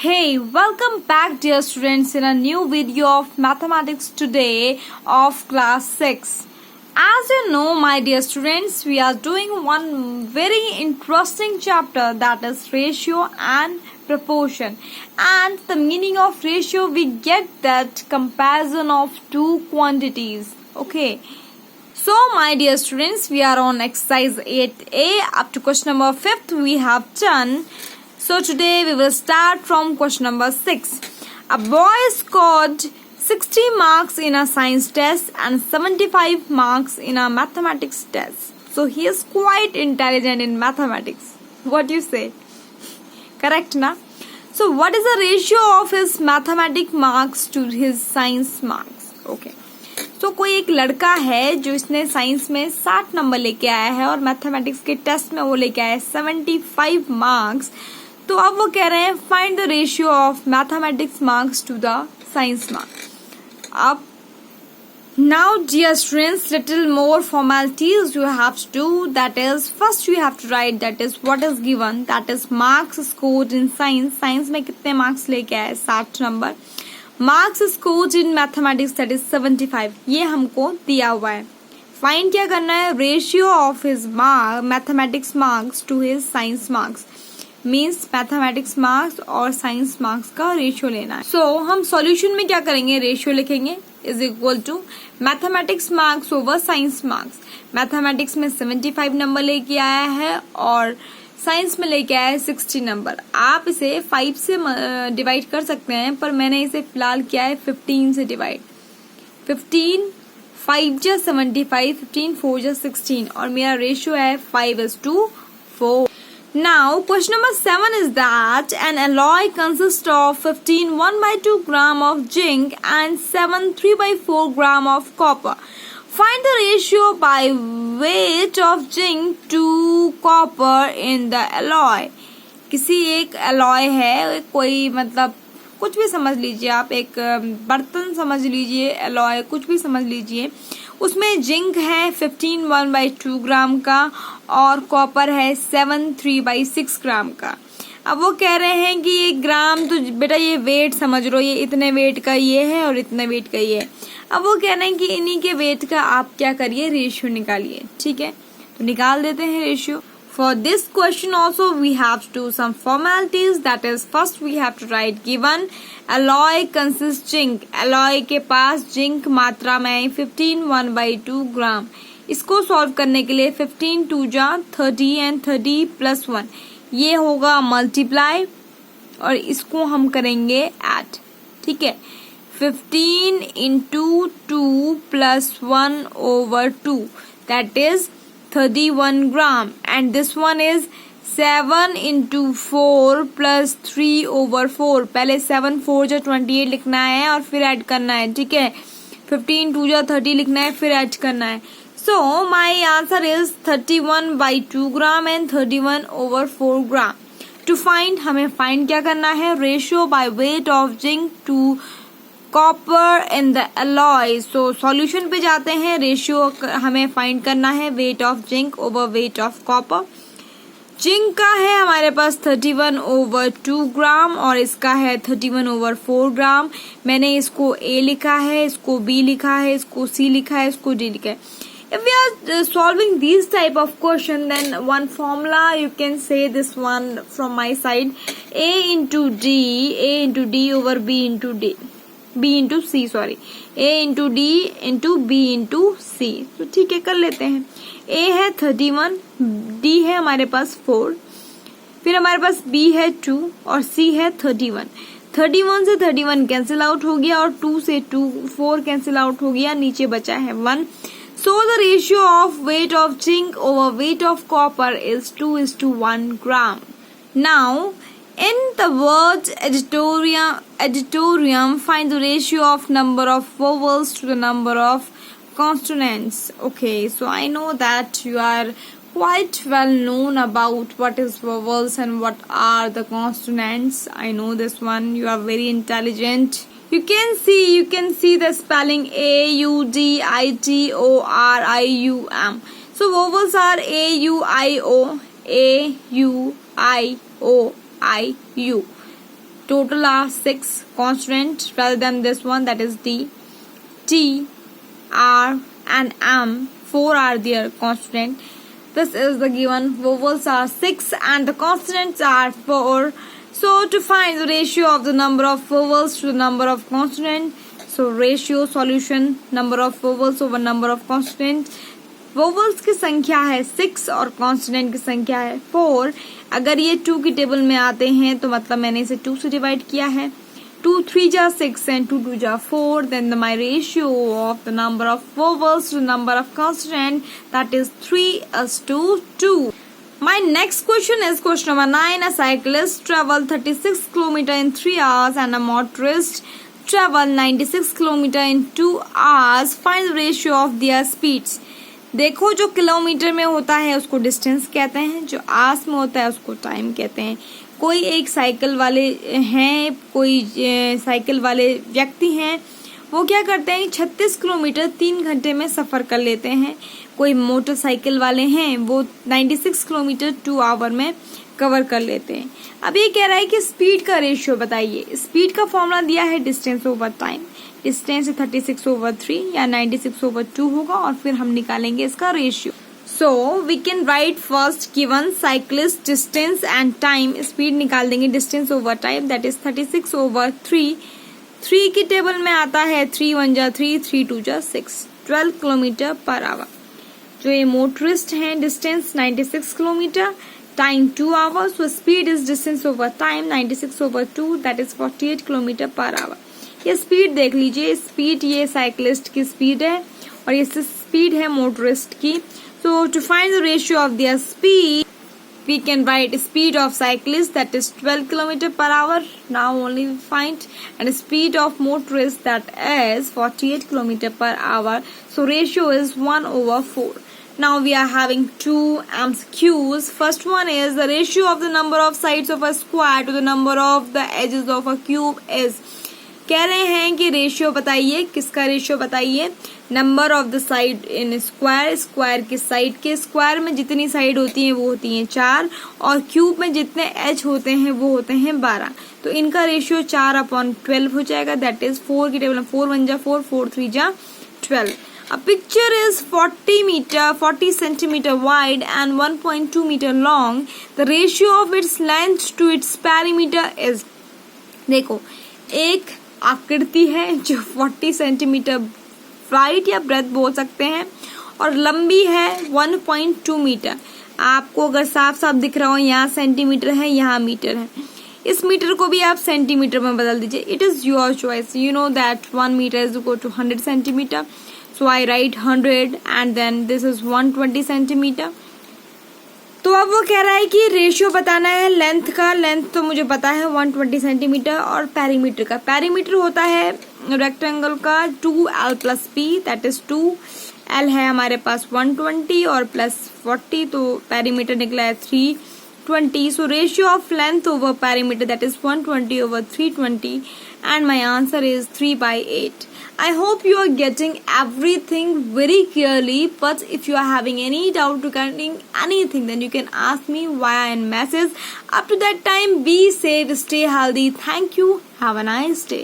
Hey, welcome back dear students in a new video of mathematics today of class 6. As you know my dear students, we are doing one very interesting chapter, that is ratio and proportion. And the meaning of ratio, we get that comparison of two quantities. Okay. So my dear students, we are on exercise 8a up to question number 5th we have done. So today we will start from question number 6. A boy scored 60 marks in a science test and 75 marks in a mathematics test. So he is quite intelligent in mathematics. What do you say? Correct na? So what is the ratio of his mathematics marks to his science marks? Okay. तो कोई एक लड़का है जो इसने science में 60 number लेके आया है और मैथमेटिक्स के टेस्ट में वो लेके आया है 75 मार्क्स. तो अब वो कह रहे हैं find the ratio of mathematics marks to the science marks. अब now dear students, little more formalities you have to do. That is first you have to write that is what is given, that is marks scored in science. Science में कितने marks लेके आए? 60 नंबर. Marks scored in mathematics that is 75. ये हमको दिया हुआ है. फाइंड क्या करना है? Ratio of his mathematics marks to his science marks. Means mathematics marks और साइंस मार्क्स का रेशियो लेना है. सो हम सॉल्यूशन में क्या करेंगे? रेशियो लिखेंगे is equal to mathematics marks over science marks. Mathematics में 75 नंबर लेके आया है और साइंस में लेके आया है 60 नंबर. आप इसे 5 से डिवाइड कर सकते हैं, पर मैंने इसे फिलहाल किया है 15 से डिवाइड. 15 5 जा 75, 15 4 जा 16 और मेरा रेशियो है 5:4. Now question number 7 is that an alloy consists of 15 1/2 gram of zinc and 7 3/4 gram of copper. Find the ratio by weight of zinc to copper in the alloy. किसी एक alloy है, कोई मतलब कुछ भी समझ लीजिए आप, एक बर्तन समझ लीजिए, alloy कुछ भी समझ लीजिए. उसमें जिंक है 15 1/2 ग्राम का और कॉपर है 7 3/6 ग्राम का. अब वो कह रहे हैं कि ये ग्राम, तो बेटा ये वेट समझ लो, ये इतने वेट का ये है और इतने वेट का ये है. अब वो कह रहे हैं कि इन्हीं के वेट का आप क्या करिए? रेशियो निकालिए. ठीक है, तो निकाल देते हैं ratio. For this question also we have to do some formalities. That is, first we have to write given alloy consists zinc. alloy के पास जिंक मात्रा में 15 1/2 ग्राम. इसको सॉल्व करने के लिए 15 2 जा 30 एंड 30 प्लस 1 ये होगा मल्टीप्लाई और इसको हम करेंगे ऐड. ठीक है, 15 into 2 plus 1 over 2 that is 31 gram, and this one is 7 into 4 plus 3 over 4. पहले 7 4 जा 28 लिखना है और फिर ऐड करना है. ठीक है, 15 2 जा 30 लिखना है, फिर ऐड करना है. So my answer is 31/2 gram and 31 over 4 gram. To find, हमें find क्या करना है? Ratio by weight of zinc to copper in the alloy. So solution पे जाते हैं. रेशियो हमें फाइंड करना है weight of zinc over weight of copper. Zinc का है हमारे पास 31/2 ग्राम और इसका है 31/4 ग्राम. मैंने इसको A लिखा है, इसको B लिखा है, इसको C लिखा है, इसको D लिखा है. If we are solving these type of question, then one formula you can say this one from my side: A into D over B into C. A into D into B into C. तो ठीक है, कर लेते हैं. A है 31, D है हमारे पास 4, फिर हमारे पास B है 2 और C है 31. 31 से 31 कैंसिल आउट हो गया और 2 से 4 कैंसिल आउट हो गया, नीचे बचा है 1. So the ratio of weight of zinc over weight of copper is 2:1 gram. Now in the word auditorium, find the ratio of number of vowels to the number of consonants. Okay, so I know that you are quite well known about what is vowels and what are the consonants. I know this one. You are very intelligent. You can see the spelling AUDITORIUM. So vowels are AUIO, AUIO, IU. Total are 6 consonant rather than this one, that is D. T, R and M, 4 are their consonant. This is the given. Vowels are 6 and the consonants are 4. So to find the ratio of the number of vowels to the number of consonant, so ratio solution number of vowels over number of consonant. Vowels की संख्या है 6 और consonant की संख्या है 4. अगर ये 2 की टेबल में आते हैं तो मतलब मैंने इसे 2 से डिवाइड किया है. 2 3 जा 6 and 2 2 जा 4. Then my ratio of the number of vowels to the number of consonant, that is 3:2. My next question is question number 9. A cyclist travel 36 km in 3 hours and a motorist travel 96 km in 2 hours. Find the ratio of their speeds. देखो, जो kilometre में होता है उसको distance कहते हैं, जो hours में होता है उसको टाइम कहते हैं. कोई एक साइकिल वाले हैं, कोई साइकिल वाले व्यक्ति हैं, वो क्या करते हैं 36 किलोमीटर 3 घंटे में सफ़र कर लेते हैं. कोई मोटरसाइकिल वाले हैं, वो 96 किलोमीटर 2 आवर में कवर कर लेते हैं. अब ये कह रहा है कि स्पीड का रेशियो बताइए. स्पीड का फॉर्मूला दिया है डिस्टेंस ओवर टाइम. डिस्टेंस 36/3 या 96/2 होगा और फिर हम निकालेंगे इसका ratio. So we can write first given cyclist distance and time. Speed निकाल देंगे distance over time, that is 36/3. 3 की टेबल में आता है 3 1 जा 3, 3 2 जा 6, 12 किलोमीटर पर आवर. जो ये मोटरिस्ट हैं, distance 96 kilometre, time 2 hours. So speed is distance over time 96/2, that is 48 kilometre per hour. ये स्पीड देख लीजिए, स्पीड ये साइक्लिस्ट की स्पीड है और ये स्पीड है मोटरिस्ट की. So to find the ratio of their speed we can write speed of cyclist, that is 12 km per hour. Now only we find, and speed of motorist, that is 48 km per hour. So ratio is 1/4. Now we are having 2 MCQs. First one is the ratio of the number of sides of a square to the number of the edges of a cube is. कह रहे हैं कि ratio बताइए. किसका ratio बताइए? Number of the side in square. Square के side के, square में जितनी साइड होती हैं वो होती हैं 4 और क्यूब में जितने एज होते हैं वो होते हैं 12. तो इनका रेशियो 4/12 हो जाएगा. दैट इज 4 की टेबल में 4 1 जा 4, 4 3 जा 12. A picture is 40 centimeter wide and 1.2 meter long. The ratio of its length to its perimeter is. देखो, एक आकृति है जो 40 सेंटीमीटर वाइड या ब्रेथ बोल सकते हैं और लंबी है 1.2 मीटर. आपको अगर साफ साफ दिख रहा हो, यहाँ सेंटीमीटर है, यहाँ मीटर है. इस मीटर को भी आप सेंटीमीटर में बदल दीजिए. It is your choice. You know that 1 metre is equal to 100 centimetre. So I write 100 and then this is 120 centimetre. तो अब वो कह रहा है कि रेशियो बताना है लेंथ का. लेंथ तो मुझे पता है 120 सेंटीमीटर. और पेरीमीटर का, पेरीमीटर होता है रेक्टेंगल का 2l + p, that is 2l है हमारे पास 120 और प्लस 40, तो पेरीमीटर निकला है 320. So ratio of length over perimeter, that is 120/320 and my answer is 3/8. I hope you are getting everything very clearly, but if you are having any doubt regarding anything, then you can ask me via a message. Up to that time, be safe, stay healthy. Thank you. Have a nice day.